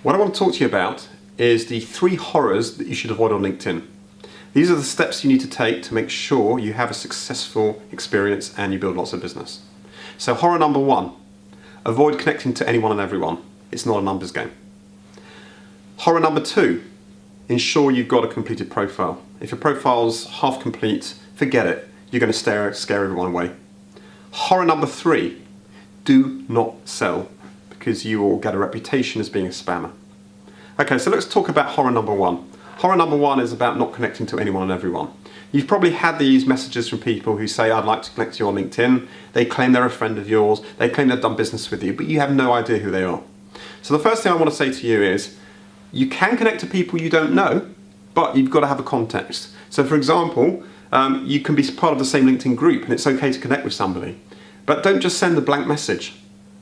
What I want to talk to you about is the 3 horrors that you should avoid on LinkedIn. These are the steps you need to take to make sure you have a successful experience and you build lots of business. So horror number 1, avoid connecting to anyone and everyone. It's not a numbers game. Horror number 2, ensure you've got a completed profile. If your profile's half complete, forget it. You're going to scare everyone away. Horror number 3, do not sell because you will get a reputation as being a spammer. Okay, so let's talk about horror number 1. Horror number 1 is about not connecting to anyone and everyone. You've probably had these messages from people who say, I'd like to connect to you on LinkedIn. They claim they're a friend of yours. They claim they've done business with you, but you have no idea who they are. So the first thing I want to say to you is, you can connect to people you don't know, but you've got to have a context. So for example, you can be part of the same LinkedIn group and it's okay to connect with somebody. But don't just send a blank message,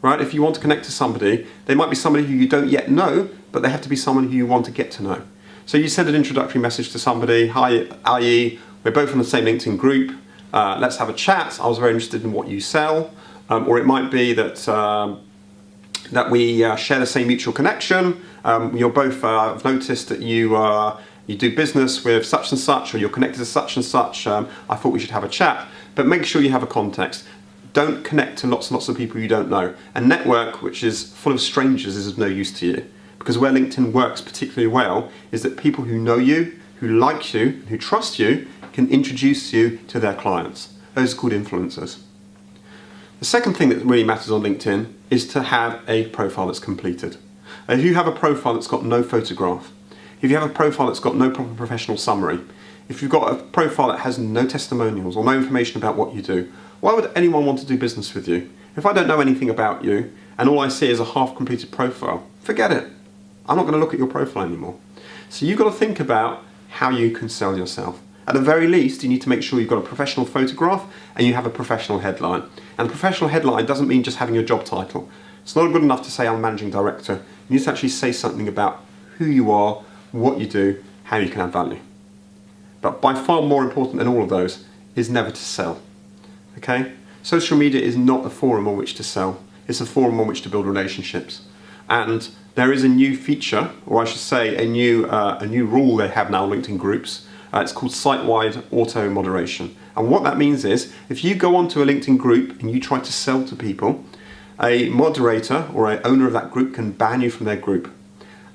right? If you want to connect to somebody, they might be somebody who you don't yet know, but they have to be someone who you want to get to know. So you send an introductory message to somebody, hi, i.e., we're both in the same LinkedIn group, let's have a chat, I was very interested in what you sell, or it might be that that we share the same mutual connection, you're both, I've noticed that you do business with such and such, or you're connected to such and such, I thought we should have a chat, but make sure you have a context. Don't connect to lots and lots of people you don't know. A network which is full of strangers is of no use to you. Because where LinkedIn works particularly well is that people who know you, who like you, who trust you, can introduce you to their clients. Those are called influencers. The second thing that really matters on LinkedIn is to have a profile that's completed. If you have a profile that's got no photograph, if you have a profile that's got no proper professional summary, if you've got a profile that has no testimonials or no information about what you do, why would anyone want to do business with you? If I don't know anything about you and all I see is a half-completed profile, forget it. I'm not going to look at your profile anymore. So you've got to think about how you can sell yourself. At the very least, you need to make sure you've got a professional photograph and you have a professional headline. And a professional headline doesn't mean just having your job title. It's not good enough to say I'm managing director. You need to actually say something about who you are, what you do, how you can add value. But by far more important than all of those is never to sell. Okay? Social media is not a forum on which to sell. It's a forum on which to build relationships. And there is a new feature, or I should say a new rule they have now on LinkedIn groups. It's called site-wide auto moderation. And what that means is, if you go onto a LinkedIn group and you try to sell to people, a moderator or an owner of that group can ban you from their group.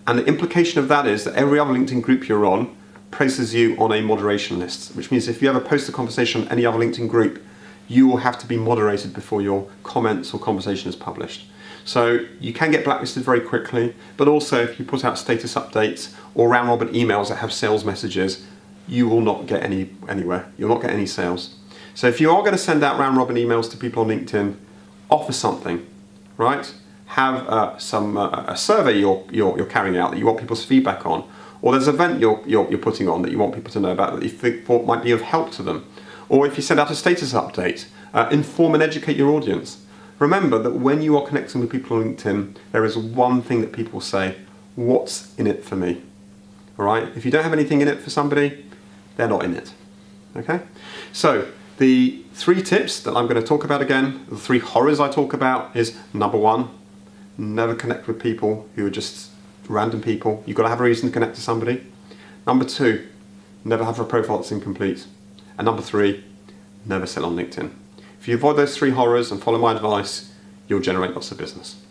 And the implication of that is that every other LinkedIn group you're on places you on a moderation list, which means if you ever post a conversation on any other LinkedIn group, you will have to be moderated before your comments or conversation is published. So you can get blacklisted very quickly, but also if you put out status updates or round robin emails that have sales messages, you will not get anywhere. You'll not get any sales. So if you are going to send out round robin emails to people on LinkedIn, offer something, right? Have a survey you're carrying out that you want people's feedback on, or there's an event you're putting on that you want people to know about that you thought might be of help to them. Or if you send out a status update, inform and educate your audience. Remember that when you are connecting with people on LinkedIn, there is one thing that people say, what's in it for me? All right? If you don't have anything in it for somebody, they're not in it. Okay? So the 3 tips that I'm going to talk about again, the 3 horrors I talk about is number 1, never connect with people who are just random people. You've got to have a reason to connect to somebody. Number 2, never have a profile that's incomplete. And number 3, never sell on LinkedIn. If you avoid those 3 horrors and follow my advice, you'll generate lots of business.